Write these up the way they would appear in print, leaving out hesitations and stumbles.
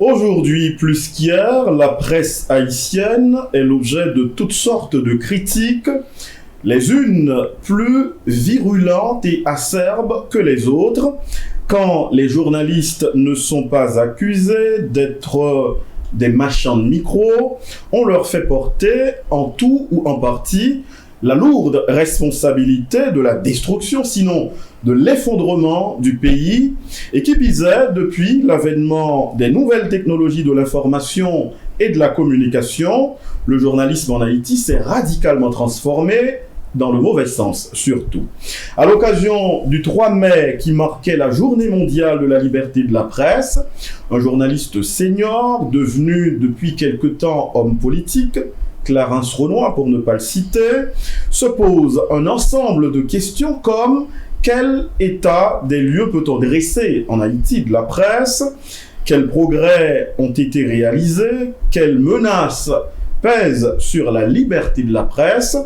Aujourd'hui, plus qu'hier, la presse haïtienne est l'objet de toutes sortes de critiques, les unes plus virulentes et acerbes que les autres, quand les journalistes ne sont pas accusés d'être des marchands de micro, on leur fait porter en tout ou en partie la lourde responsabilité de la destruction, sinon de l'effondrement du pays, et qui visait depuis l'avènement des nouvelles technologies de l'information et de la communication, le journalisme en Haïti s'est radicalement transformé, dans le mauvais sens surtout. À l'occasion du 3 mai qui marquait la journée mondiale de la liberté de la presse, un journaliste senior, devenu depuis quelque temps homme politique, Clarence Renoir pour ne pas le citer, se pose un ensemble de questions comme quel état des lieux peut-on dresser en Haïti de la presse, quels progrès ont été réalisés, quelles menaces pèsent sur la liberté de la presse,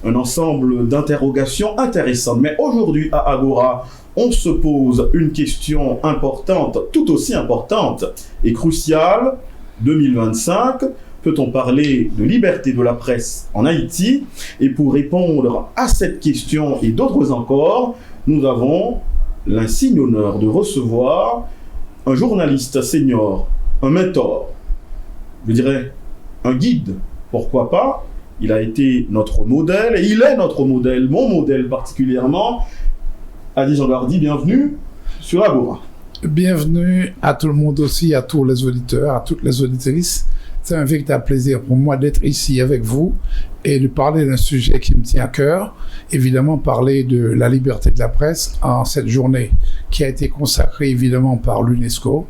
un ensemble d'interrogations intéressantes. Mais aujourd'hui à Agora, on se pose une question importante, tout aussi importante et cruciale, 2025, peut-on parler de liberté de la presse en Haïti? Et pour répondre à cette question et d'autres encore, nous avons l'insigne honneur de recevoir un journaliste senior, un mentor, je dirais un guide, pourquoi pas. Il a été notre modèle, et il est notre modèle, mon modèle particulièrement. Adi Jean-Gardy, bienvenue sur Agora. Bienvenue à tout le monde aussi, à tous les auditeurs, à toutes les auditrices. C'est un véritable plaisir pour moi d'être ici avec vous et de parler d'un sujet qui me tient à cœur. Évidemment, parler de la liberté de la presse en cette journée qui a été consacrée évidemment par l'UNESCO.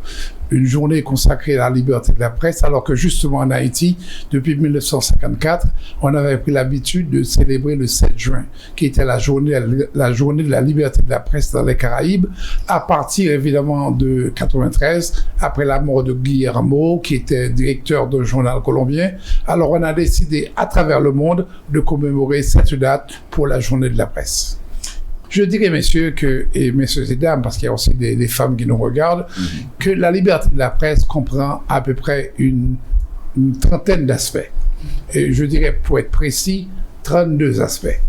Une journée consacrée à la liberté de la presse, alors que justement en Haïti, depuis 1954, on avait pris l'habitude de célébrer le 7 juin, qui était la journée de la liberté de la presse dans les Caraïbes, à partir évidemment de 93, après la mort de Guillermo, qui était directeur d'un journal colombien. Alors on a décidé à travers le monde de commémorer cette date pour la journée de la presse. Je dirais, messieurs et messieurs et dames, parce qu'il y a aussi des femmes qui nous regardent, que la liberté de la presse comprend à peu près une trentaine d'aspects. Et je dirais, pour être précis, 32 aspects.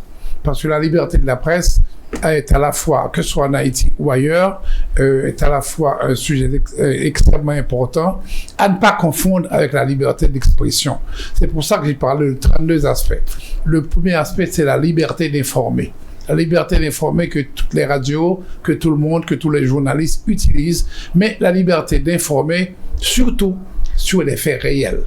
Parce que la liberté de la presse est à la fois, que ce soit en Haïti ou ailleurs, est à la fois un sujet extrêmement important, à ne pas confondre avec la liberté d'expression. C'est pour ça que j'ai parlé de 32 aspects. Le premier aspect, c'est la liberté d'informer. La liberté d'informer que toutes les radios, que tout le monde, que tous les journalistes utilisent, mais la liberté d'informer surtout sur les faits réels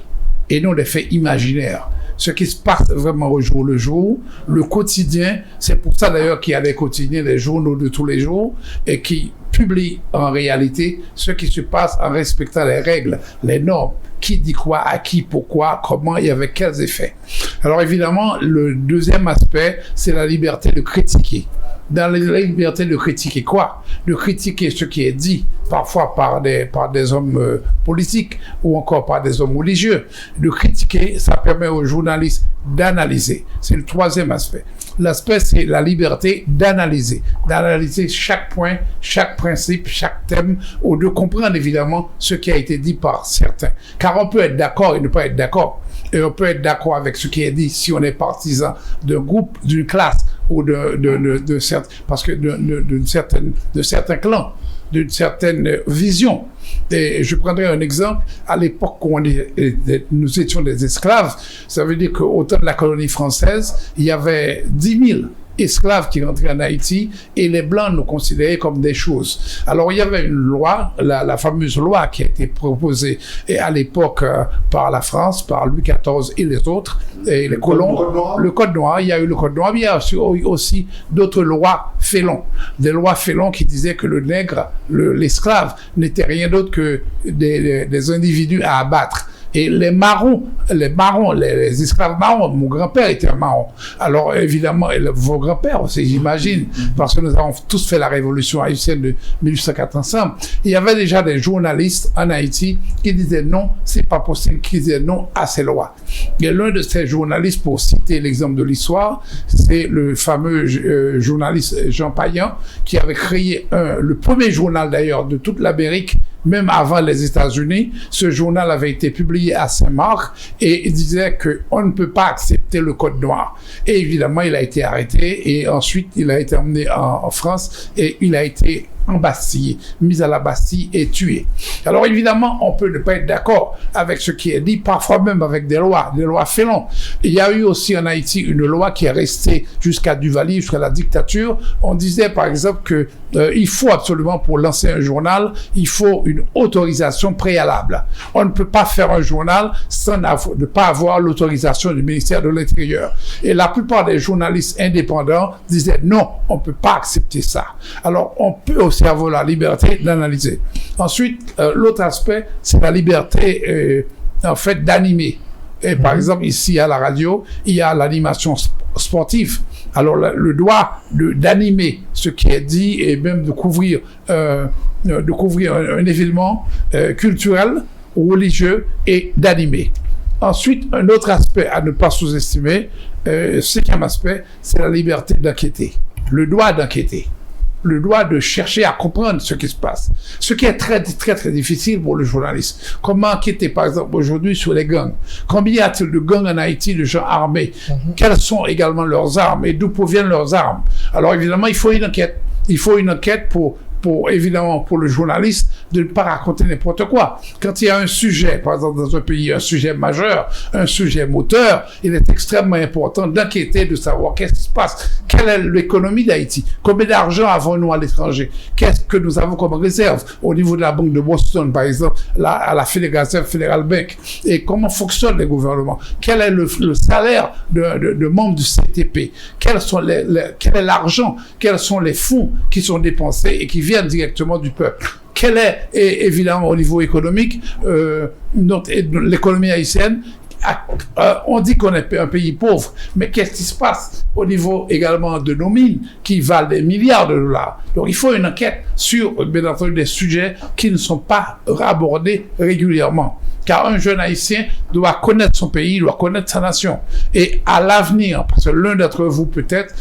et non les faits imaginaires. Ce qui se passe vraiment au jour le jour, le quotidien, c'est pour ça d'ailleurs qu'il y a des quotidiens, des journaux de tous les jours et qui publient en réalité ce qui se passe en respectant les règles, les normes, qui dit quoi, à qui, pourquoi, comment et avec quels effets. Alors évidemment, le deuxième aspect, c'est la liberté de critiquer. Dans la liberté de critiquer quoi? De critiquer ce qui est dit, parfois par des hommes politiques ou encore par des hommes religieux. De critiquer, ça permet aux journalistes d'analyser. C'est le troisième aspect. L'aspect, c'est la liberté d'analyser chaque point, chaque principe, chaque thème, ou de comprendre évidemment ce qui a été dit par certains. Car on peut être d'accord et ne pas être d'accord. Et on peut être d'accord avec ce qui est dit si on est partisan d'un groupe, d'une classe ou de certains clans, d'une certaine vision. Et je prendrai un exemple. À l'époque où nous étions des esclaves, ça veut dire qu'au temps de la colonie française, il y avait 10 000 esclaves qui rentraient en Haïti et les Blancs nous considéraient comme des choses. Alors il y avait une loi, la fameuse loi qui a été proposée à l'époque par la France, par Louis XIV et les autres, et les colons. Le Code noir, il y a eu le Code noir, mais il y a aussi d'autres lois félons. Des lois félons qui disaient que le nègre, l'esclave, n'était rien d'autre que des individus à abattre. Et les marrons, les esclaves marrons, mon grand-père était un marron. Alors évidemment, et vos grands-pères aussi, j'imagine, parce que nous avons tous fait la révolution haïtienne de 1804 ensemble. Il y avait déjà des journalistes en Haïti qui disaient non, c'est pas possible, qui disaient non à ces lois. Et l'un de ces journalistes, pour citer l'exemple de l'histoire, c'est le fameux journaliste Jean Payan, qui avait créé le premier journal d'ailleurs de toute l'Amérique, même avant les États-Unis. Ce journal avait été publié à Saint-Marc et il disait qu'on ne peut pas accepter le code noir. Et évidemment, il a été arrêté et ensuite, il a été emmené en France et il a été embastillé, mis à la Bastille et tué. Alors évidemment, on peut ne pas être d'accord avec ce qui est dit, parfois même avec des lois félons. Il y a eu aussi en Haïti une loi qui est restée jusqu'à Duvalier, jusqu'à la dictature. On disait par exemple que il faut absolument, pour lancer un journal, il faut une autorisation préalable. On ne peut pas faire un journal sans ne pas avoir l'autorisation du ministère de l'Intérieur. Et la plupart des journalistes indépendants disaient non, on ne peut pas accepter ça. Alors on peut aussi avoir la liberté d'analyser. Ensuite, l'autre aspect, c'est la liberté en fait d'animer. Et par exemple, ici à la radio, il y a l'animation sportive. Alors, le droit d'animer ce qui est dit et même de couvrir un événement culturel, religieux et d'animer. Ensuite, un autre aspect à ne pas sous-estimer, cinquième aspect, c'est la liberté d'enquêter. Le droit d'enquêter. Le droit de chercher à comprendre ce qui se passe. Ce qui est très, très, très difficile pour le journaliste. Comment enquêter, par exemple, aujourd'hui sur les gangs? Combien y a-t-il de gangs en Haïti, de gens armés? Quelles sont également leurs armes et d'où proviennent leurs armes? Alors, évidemment, il faut une enquête. Il faut une enquête pour évidemment, pour le journaliste, de ne pas raconter n'importe quoi. Quand il y a un sujet, par exemple, dans un pays, un sujet majeur, un sujet moteur, il est extrêmement important d'enquêter, de savoir qu'est-ce qui se passe. Quelle est l'économie d'Haïti? Combien d'argent avons-nous à l'étranger? Qu'est-ce que nous avons comme réserve au niveau de la Banque de Boston, par exemple, à la Federal Bank? Et comment fonctionnent les gouvernements? Quel est le salaire de membres du CTP? Quel est l'argent? Quels sont les fonds qui sont dépensés et qui viennent directement du peuple? Quelle est, évidemment, au niveau économique, l'économie haïtienne? On dit qu'on est un pays pauvre, mais qu'est-ce qui se passe au niveau également de nos mines qui valent des milliards de dollars? Donc il faut une enquête sur, bien entendu, des sujets qui ne sont pas abordés régulièrement. Car un jeune haïtien doit connaître son pays, doit connaître sa nation. Et à l'avenir, parce que l'un d'entre vous peut-être,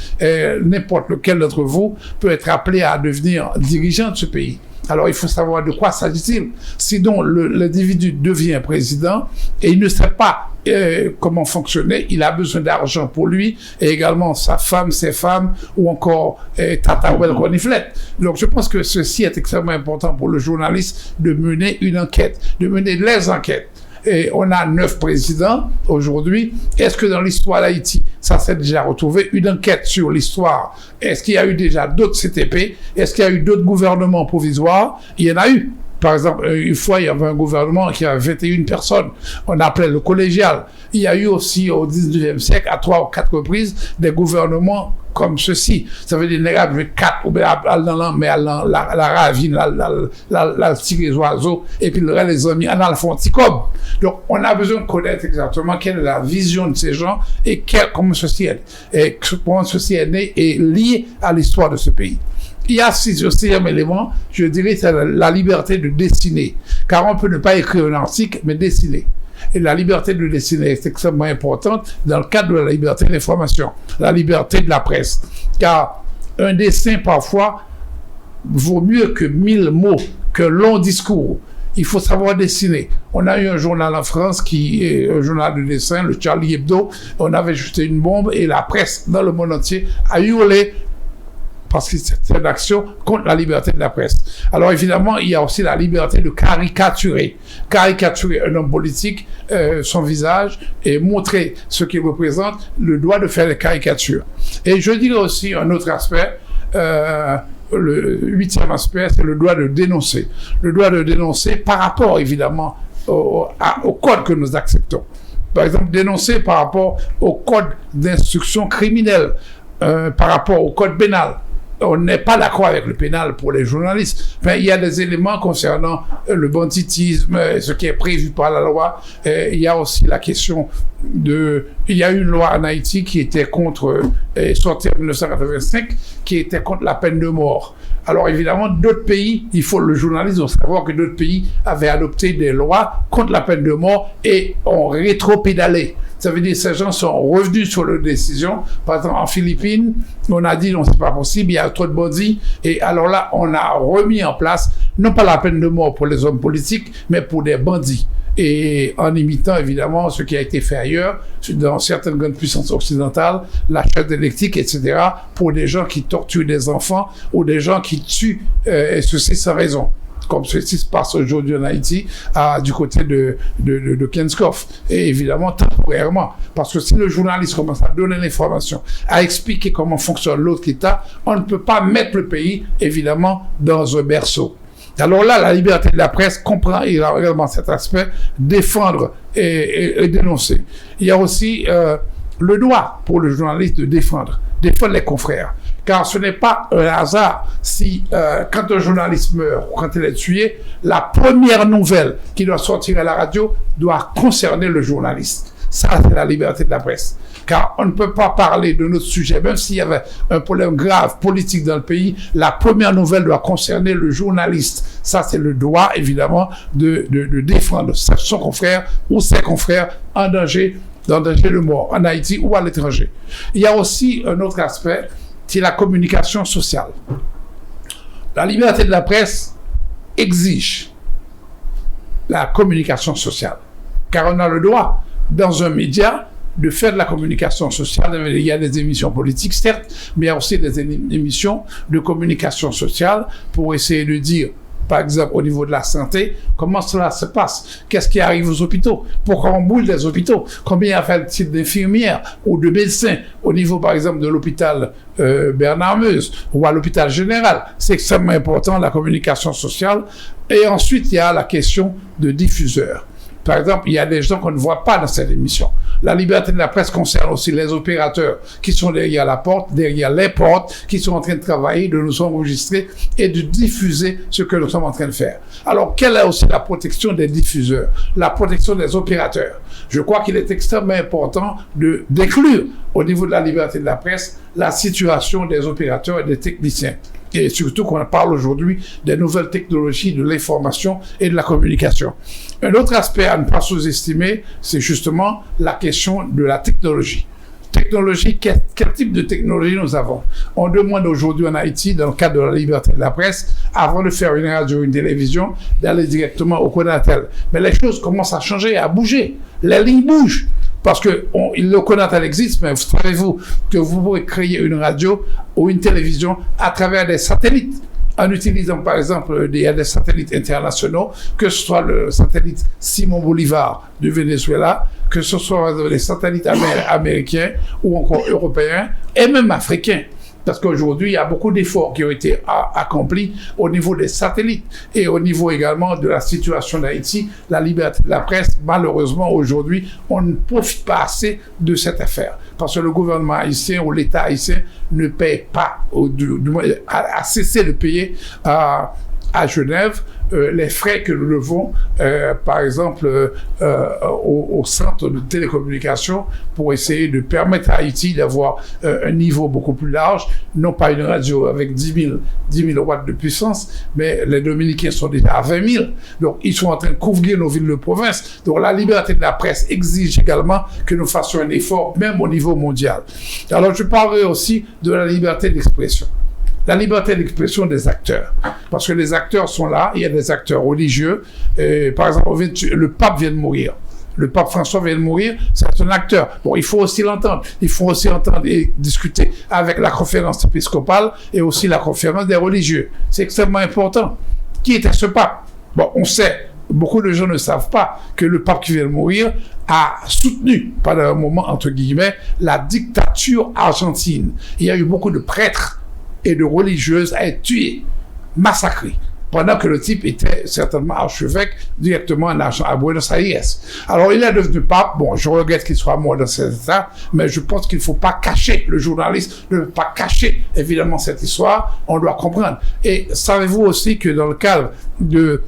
n'importe lequel d'entre vous, peut être appelé à devenir dirigeant de ce pays. Alors, il faut savoir de quoi s'agit-il. Sinon, l'individu devient président et il ne sait pas comment fonctionner. Il a besoin d'argent pour lui et également sa femme, ses femmes ou encore Tata Well Coniflet. Donc, je pense que ceci est extrêmement important pour le journaliste de mener une enquête, de mener les enquêtes. Et on a 9 présidents aujourd'hui. Est-ce que dans l'histoire d'Haïti, ça s'est déjà retrouvé? Une enquête sur l'histoire. Est-ce qu'il y a eu déjà d'autres CTP? Est-ce qu'il y a eu d'autres gouvernements provisoires? Il y en a eu. Par exemple, une fois, il y avait un gouvernement qui avait 21 personnes. On appelait le collégial. Il y a eu aussi au 19e siècle, à 3 ou 4 reprises, des gouvernements comme ceci. Ça veut dire qu'il y avait 4 ou bien la ravine, la tirer les oiseaux, et puis le reste les ont mis en alphonticobe. Donc, on a besoin de connaître exactement quelle est la vision de ces gens et comment ceci est né et lié à l'histoire de ce pays. Il y a sixième élément, je dirais, c'est la liberté de dessiner. Car on peut ne pas écrire un article, mais dessiner. Et la liberté de dessiner est extrêmement importante dans le cadre de la liberté d'information, la liberté de la presse. Car un dessin, parfois, vaut mieux que 1000 mots, qu'un long discours. Il faut savoir dessiner. On a eu un journal en France qui est un journal de dessin, le Charlie Hebdo. On avait jeté une bombe et la presse dans le monde entier a hurlé parce que c'est une action contre la liberté de la presse. Alors évidemment, il y a aussi la liberté de caricaturer. Caricaturer un homme politique, son visage, et montrer ce qu'il représente, le droit de faire des caricatures. Et je dirais aussi un autre aspect, le 8e aspect, c'est le droit de dénoncer. Le droit de dénoncer par rapport, évidemment, au code que nous acceptons. Par exemple, dénoncer par rapport au code d'instruction criminelle, par rapport au code pénal. On n'est pas d'accord avec le pénal pour les journalistes. Enfin, il y a des éléments concernant le banditisme, ce qui est prévu par la loi. Il y a aussi la question il y a une loi en Haïti qui était sortie en 1985, qui était contre la peine de mort. Alors évidemment, d'autres pays, le journaliste doit savoir que d'autres pays avaient adopté des lois contre la peine de mort et ont rétro-pédalé. Ça veut dire que ces gens sont revenus sur leur décision. Par exemple, en Philippines, on a dit non, c'est pas possible, il y a trop de bandits. Et alors là, on a remis en place, non pas la peine de mort pour les hommes politiques, mais pour des bandits. Et en imitant évidemment ce qui a été fait ailleurs, dans certaines grandes puissances occidentales, la chaise électrique, etc., pour des gens qui torturent des enfants ou des gens qui tuent, et ceci sans raison. Comme ceci se passe aujourd'hui en Haïti, du côté de Kenskoff. Et évidemment, temporairement. Parce que si le journaliste commence à donner l'information, à expliquer comment fonctionne l'autre État, on ne peut pas mettre le pays, évidemment, dans un berceau. Alors là, la liberté de la presse comprend également cet aspect, défendre et dénoncer. Il y a aussi le droit pour le journaliste de défendre les confrères. Car ce n'est pas un hasard si, quand un journaliste meurt ou quand il est tué, la première nouvelle qui doit sortir à la radio doit concerner le journaliste. Ça, c'est la liberté de la presse. Car on ne peut pas parler de notre sujet, même s'il y avait un problème grave politique dans le pays, la première nouvelle doit concerner le journaliste. Ça, c'est le droit, évidemment, de défendre son confrère ou ses confrères en danger de mort, en Haïti ou à l'étranger. Il y a aussi un autre aspect, c'est la communication sociale. La liberté de la presse exige la communication sociale. Car on a le droit, dans un média, de faire de la communication sociale. Il y a des émissions politiques, certes, mais il y a aussi des émissions de communication sociale pour essayer de dire, par exemple, au niveau de la santé, comment cela se passe? Qu'est-ce qui arrive aux hôpitaux? Pourquoi on brûle des hôpitaux? Combien y a-t-il d'infirmières ou de médecins au niveau, par exemple, de l'hôpital Bernard-Meuse ou à l'hôpital général? C'est extrêmement important, la communication sociale. Et ensuite, il y a la question de diffuseurs. Par exemple, il y a des gens qu'on ne voit pas dans cette émission. La liberté de la presse concerne aussi les opérateurs qui sont derrière la porte, derrière les portes, qui sont en train de travailler, de nous enregistrer et de diffuser ce que nous sommes en train de faire. Alors, quelle est aussi la protection des diffuseurs, la protection des opérateurs? Je crois qu'il est extrêmement important d'inclure au niveau de la liberté de la presse la situation des opérateurs et des techniciens. Et surtout qu'on parle aujourd'hui des nouvelles technologies de l'information et de la communication. Un autre aspect à ne pas sous-estimer, c'est justement la question de la technologie. Technologie, quel type de technologie nous avons? On demande aujourd'hui en Haïti, dans le cadre de la liberté de la presse, avant de faire une radio ou une télévision, d'aller directement au Conatel. Mais les choses commencent à changer, à bouger. Les lignes bougent. Parce que le Conatel existe, mais savez-vous que vous pouvez créer une radio ou une télévision à travers des satellites, en utilisant par exemple des satellites internationaux, que ce soit le satellite Simon Bolivar du Venezuela, que ce soit les satellites américains ou encore européens et même africains. Parce qu'aujourd'hui, il y a beaucoup d'efforts qui ont été accomplis au niveau des satellites et au niveau également de la situation d'Haïti, la liberté de la presse. Malheureusement, aujourd'hui, on ne profite pas assez de cette affaire. Parce que le gouvernement haïtien ou l'État haïtien ne paye pas, a cessé de payer à Genève les frais que nous devons, par exemple, au centre de télécommunication pour essayer de permettre à Haïti d'avoir un niveau beaucoup plus large, non pas une radio avec 10 000 watts de puissance, mais les Dominicains sont déjà à 20 000. Donc, ils sont en train de couvrir nos villes de province. Donc, la liberté de la presse exige également que nous fassions un effort, même au niveau mondial. Alors, je parlerai aussi de la liberté d'expression. La liberté d'expression des acteurs. Parce que les acteurs sont là, il y a des acteurs religieux. Par exemple, le pape vient de mourir. Le pape François vient de mourir, c'est un acteur. Bon, il faut aussi l'entendre. Il faut aussi entendre et discuter avec la conférence épiscopale et aussi la conférence des religieux. C'est extrêmement important. Qui était ce pape? Bon, on sait, beaucoup de gens ne savent pas que le pape qui vient de mourir a soutenu, pendant un moment, entre guillemets, la dictature argentine. Il y a eu beaucoup de prêtres et de religieuses à être tuées, massacrées, pendant que le type était certainement archevêque directement à Buenos Aires. Alors, il est devenu pape. Bon, je regrette qu'il soit mort dans cet état, mais je pense qu'il ne faut pas cacher, le journaliste ne peut pas cacher, évidemment, cette histoire. On doit comprendre. Et savez-vous aussi que dans le cadre de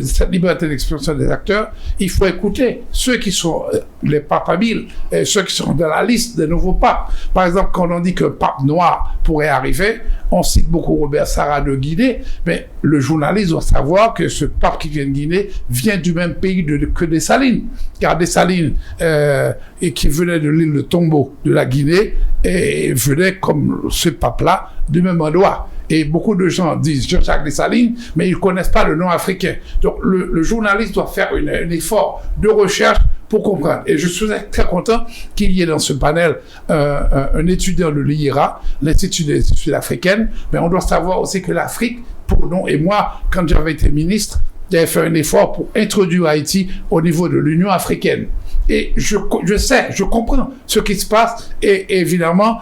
cette liberté d'expression des acteurs, il faut écouter ceux qui sont les papabiles, ceux qui sont dans la liste des nouveaux papes. Par exemple, quand on dit qu'un pape noir pourrait arriver, on cite beaucoup Robert Sarah de Guinée, mais le journaliste doit savoir que ce pape qui vient de Guinée vient du même pays que Dessalines. Car Dessalines, et qui venait de l'île de Tombo de la Guinée, et venait comme ce pape-là du même endroit. Et beaucoup de gens disent Jean-Jacques Dessalines, mais ils ne connaissent pas le nom africain. Donc le journaliste doit faire un effort de recherche pour comprendre. Et je suis très content qu'il y ait dans ce panel un étudiant de l'IERA, l'Institut des études africaines, mais on doit savoir aussi que l'Afrique, pour nous, et moi, quand j'avais été ministre, j'avais fait un effort pour introduire Haïti au niveau de l'Union africaine. Et je comprends ce qui se passe, et évidemment,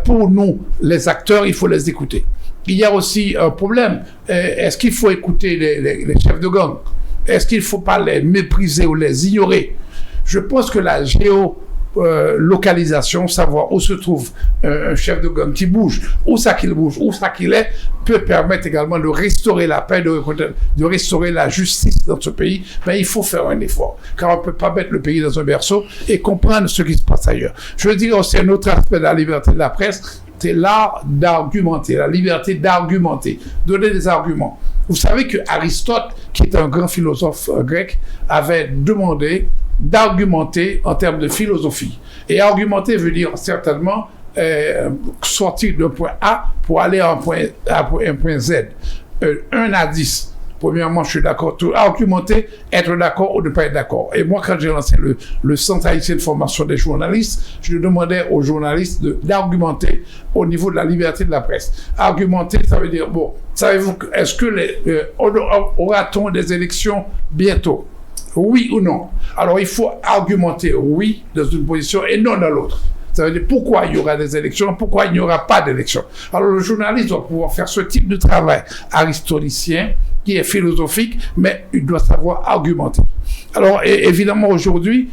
pour nous, les acteurs, il faut les écouter. Il y a aussi un problème. Est-ce qu'il faut écouter les chefs de gang? Est-ce qu'il ne faut pas les mépriser ou les ignorer? Je pense que la géolocalisation, savoir où se trouve un chef de gang qui bouge, où ça qu'il bouge, où ça qu'il est, peut permettre également de restaurer la paix, de restaurer la justice dans ce pays. Mais il faut faire un effort, car on ne peut pas mettre le pays dans un berceau et comprendre ce qui se passe ailleurs. Je veux dire aussi un autre aspect de la liberté de la presse, c'est l'art d'argumenter, la liberté d'argumenter, donner des arguments. Vous savez que Aristote, qui est un grand philosophe grec, avait demandé d'argumenter en termes de philosophie. Et argumenter veut dire certainement sortir d'un point A pour aller à un point Z. 1 à 10. Premièrement, je suis d'accord. Argumenter, être d'accord ou ne pas être d'accord. Et moi, quand j'ai lancé le Centre haïtien de formation des journalistes, je demandais aux journalistes d'argumenter au niveau de la liberté de la presse. Argumenter, ça veut dire, bon, savez-vous, est-ce que aura-t-on des élections bientôt? Oui ou non? Alors, il faut argumenter oui dans une position et non dans l'autre. Ça veut dire pourquoi il y aura des élections, pourquoi il n'y aura pas d'élections. Alors, le journaliste doit pouvoir faire ce type de travail aristotélicien qui est philosophique, mais il doit savoir argumenter. Alors, évidemment, aujourd'hui,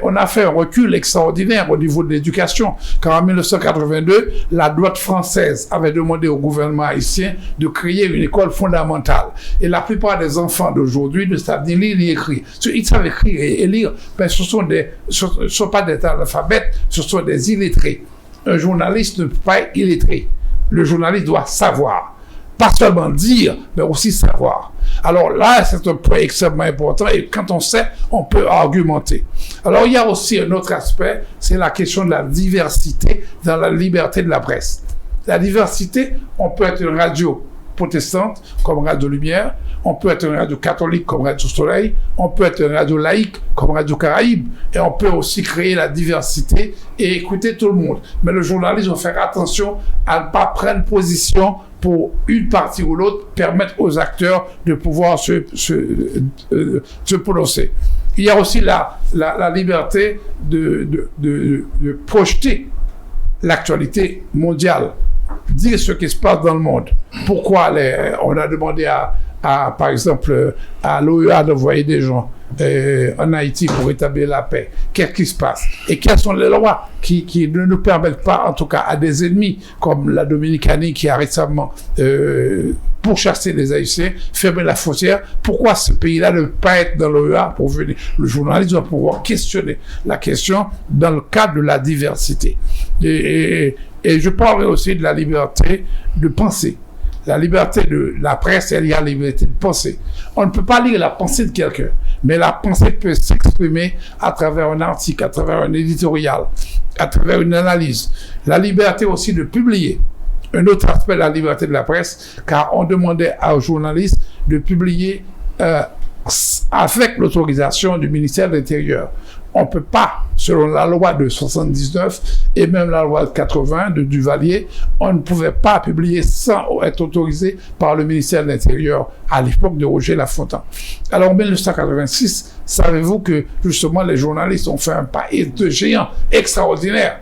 on a fait un recul extraordinaire au niveau de l'éducation, car en 1982, la droite française avait demandé au gouvernement haïtien de créer une école fondamentale. Et la plupart des enfants d'aujourd'hui ne savent ni lire ni écrire. Ils savent écrire et lire, mais ce ne sont pas des analphabètes, ce sont des illettrés. Un journaliste ne peut pas être illettré. Le journaliste doit savoir. Pas seulement dire, mais aussi savoir. Alors là, c'est un point extrêmement important et quand on sait, on peut argumenter. Alors il y a aussi un autre aspect, c'est la question de la diversité dans la liberté de la presse. La diversité, on peut être une radio protestante comme Radio Lumière, on peut être une radio catholique comme Radio Soleil, on peut être une radio laïque comme Radio Caraïbe, et on peut aussi créer la diversité et écouter tout le monde. Mais le journaliste doit faire attention à ne pas prendre position pour une partie ou l'autre, permettre aux acteurs de pouvoir se prononcer. Il y a aussi la liberté de projeter l'actualité mondiale, dire ce qui se passe dans le monde. Pourquoi on a demandé par exemple, à l'OEA d'envoyer des gens en Haïti pour établir la paix. Qu'est-ce qui se passe? Et quelles sont les lois qui ne nous permettent pas, en tout cas à des ennemis, comme la Dominicanie qui a récemment pourchassé les Haïtiens, fermé la frontière? Pourquoi ce pays-là ne peut pas être dans l'OEA pour venir? Le journaliste doit pouvoir questionner la question dans le cadre de la diversité. Et je parlerai aussi de la liberté de penser. La liberté de la presse, il y a la liberté de penser. On ne peut pas lire la pensée de quelqu'un, mais la pensée peut s'exprimer à travers un article, à travers un éditorial, à travers une analyse. La liberté aussi de publier. Un autre aspect de la liberté de la presse, car on demandait aux journalistes de publier avec l'autorisation du ministère de l'Intérieur. On ne peut pas, selon la loi de 79 et même la loi de 80 de Duvalier, on ne pouvait pas publier sans être autorisé par le ministère de l'Intérieur à l'époque de Roger Lafontaine. Alors en 1986, savez-vous que justement les journalistes ont fait un pas de géant extraordinaire.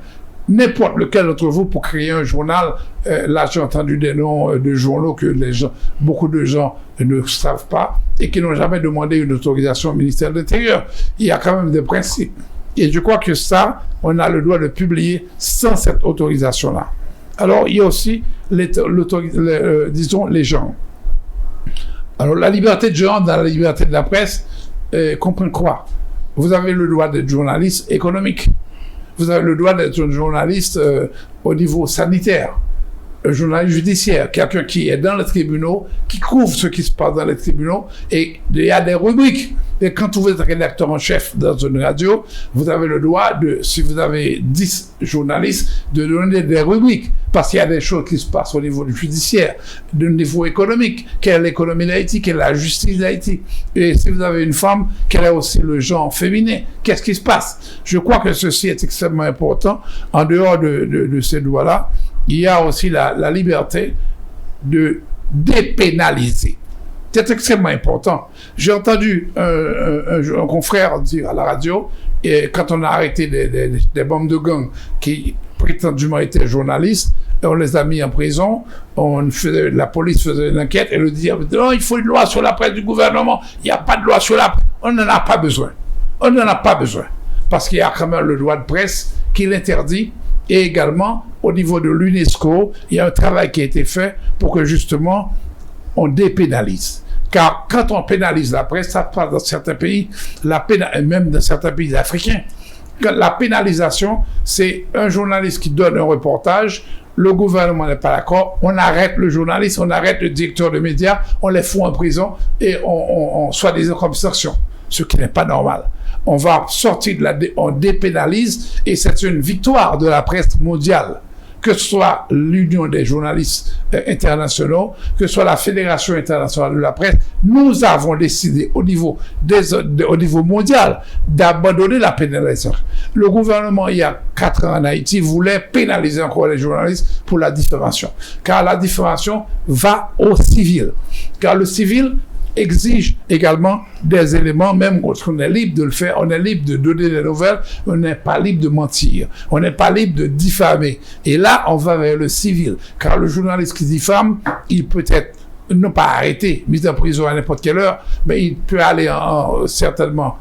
N'importe lequel d'entre vous pour créer un journal, là j'ai entendu des noms de journaux que beaucoup de gens ne savent pas et qui n'ont jamais demandé une autorisation au ministère de l'Intérieur. Il y a quand même des principes. Et je crois que ça, on a le droit de publier sans cette autorisation-là. Alors il y a aussi, disons, les genres. Alors la liberté de genre dans la liberté de la presse comprend quoi? Vous avez le droit d'être journaliste économique. Vous avez le droit d'être un journaliste au niveau sanitaire. Un journaliste judiciaire, quelqu'un qui est dans les tribunaux, qui couvre ce qui se passe dans les tribunaux, et il y a des rubriques. Et quand vous êtes rédacteur en chef dans une radio, vous avez le droit si vous avez 10 journalistes, de donner des rubriques, parce qu'il y a des choses qui se passent au niveau du judiciaire, au niveau économique, quelle est l'économie d'Haïti, quelle est la justice d'Haïti. Et si vous avez une femme, quel est aussi le genre féminin, qu'est-ce qui se passe? Je crois que ceci est extrêmement important. En dehors de ces droits-là, il y a aussi la liberté de dépénaliser. C'est extrêmement important. J'ai entendu un confrère dire à la radio, et quand on a arrêté des bombes de gang qui prétendument étaient journalistes, on les a mis en prison, la police faisait une enquête et le disait non, il faut une loi sur la presse du gouvernement, il n'y a pas de loi sur la presse. On n'en a pas besoin. On n'en a pas besoin. Parce qu'il y a quand même le droit de presse qui l'interdit, et également au niveau de l'UNESCO, il y a un travail qui a été fait pour que justement on dépénalise. Car quand on pénalise la presse, ça passe dans certains pays, même dans certains pays africains. La pénalisation, c'est un journaliste qui donne un reportage, le gouvernement n'est pas d'accord, on arrête le journaliste, on arrête le directeur de médias, on les fout en prison et on soi-disant comme sanction, ce qui n'est pas normal. On va sortir on dépénalise et c'est une victoire de la presse mondiale. Que ce soit l'Union des journalistes internationaux, que ce soit la Fédération internationale de la presse, nous avons décidé au niveau mondial d'abandonner la pénalisation. Le gouvernement, il y a 4 ans en Haïti, voulait pénaliser encore les journalistes pour la diffamation. Car la diffamation va au civil. Car le civil exige également des éléments, même quand on est libre de le faire, on est libre de donner des nouvelles, on n'est pas libre de mentir, on n'est pas libre de diffamer. Et là, on va vers le civil, car le journaliste qui diffame, il peut être non pas arrêté, mis en prison à n'importe quelle heure, mais il peut aller certainement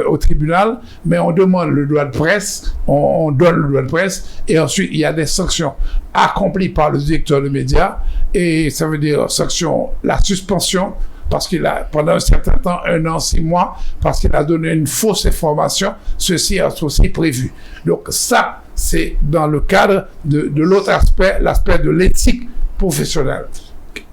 au tribunal, mais on demande le droit de presse, on donne le droit de presse, et ensuite il y a des sanctions accomplies par le directeur de médias, et ça veut dire la suspension, parce qu'il a, pendant un certain temps, 1 an, 6 mois, parce qu'il a donné une fausse information, ceci est aussi prévu. Donc ça, c'est dans le cadre de l'autre aspect, l'aspect de l'éthique professionnelle.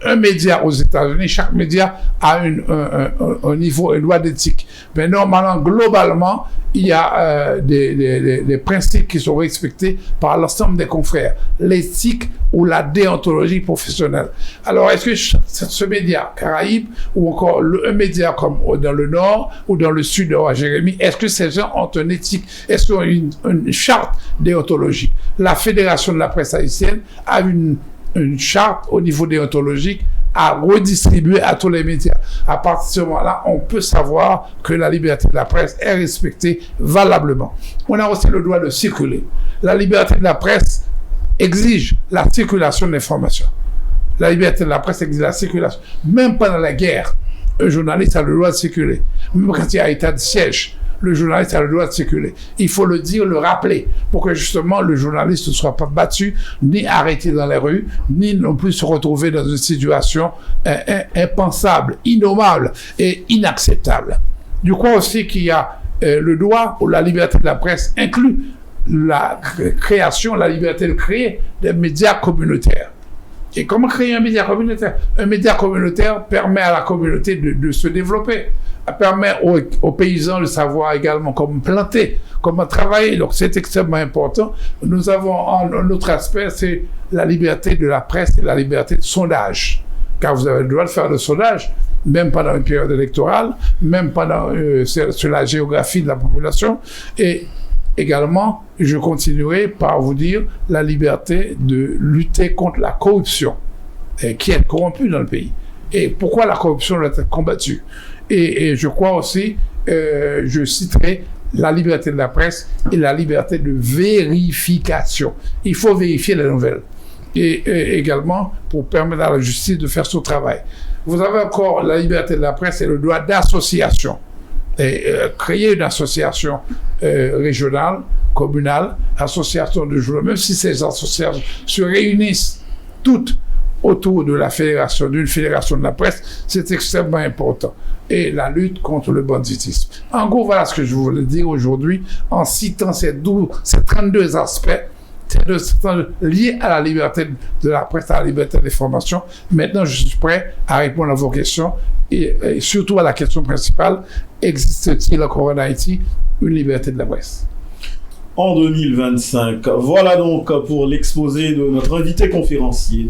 Un média aux États-Unis, chaque média a un niveau, une loi d'éthique. Mais normalement, globalement, il y a des principes qui sont respectés par l'ensemble des confrères. L'éthique ou la déontologie professionnelle. Alors, est-ce que ce média Caraïbes ou encore un média comme dans le Nord ou dans le Sud à Jérémie, est-ce que ces gens ont une éthique? Est-ce qu'ils ont une charte déontologique? La Fédération de la presse haïtienne a une charte au niveau déontologique à redistribuer à tous les médias. À partir de ce moment-là, on peut savoir que la liberté de la presse est respectée valablement. On a aussi le droit de circuler. La liberté de la presse exige la circulation de l'information. La liberté de la presse exige la circulation. Même pendant la guerre, un journaliste a le droit de circuler. Même quand il y a état de siège, le journaliste a le droit de circuler. Il faut le dire, le rappeler, pour que justement le journaliste ne soit pas battu, ni arrêté dans les rues, ni non plus se retrouver dans une situation impensable, innommable et inacceptable. Je crois aussi qu'il y a le droit ou la liberté de la presse inclut la création, la liberté de créer des médias communautaires. Et comment créer un média communautaire? Un média communautaire permet à la communauté de se développer, permet aux paysans de savoir également comment planter, comment travailler. Donc c'est extrêmement important. Nous avons un autre aspect, c'est la liberté de la presse et la liberté de sondage. Car vous avez le droit de faire le sondage, même pendant une période électorale, même pendant sur la géographie de la population. Et également, je continuerai par vous dire la liberté de lutter contre la corruption qui est corrompue dans le pays. Et pourquoi la corruption doit être combattue. Et je crois aussi, je citerai la liberté de la presse et la liberté de vérification. Il faut vérifier les nouvelles. Et également pour permettre à la justice de faire son travail. Vous avez encore la liberté de la presse et le droit d'association. Et créer une association régionale, communale, association de journalistes, même si ces associations se réunissent toutes autour de la fédération, d'une fédération de la presse, c'est extrêmement important. Et la lutte contre le banditisme. En gros, voilà ce que je voulais dire aujourd'hui en citant ces 32 aspects liés à la liberté de la presse, à la liberté d'information. Maintenant, je suis prêt à répondre à vos questions et surtout à la question principale, existe-t-il encore en Haïti une liberté de la presse? En 2025. Voilà donc pour l'exposé de notre invité conférencier.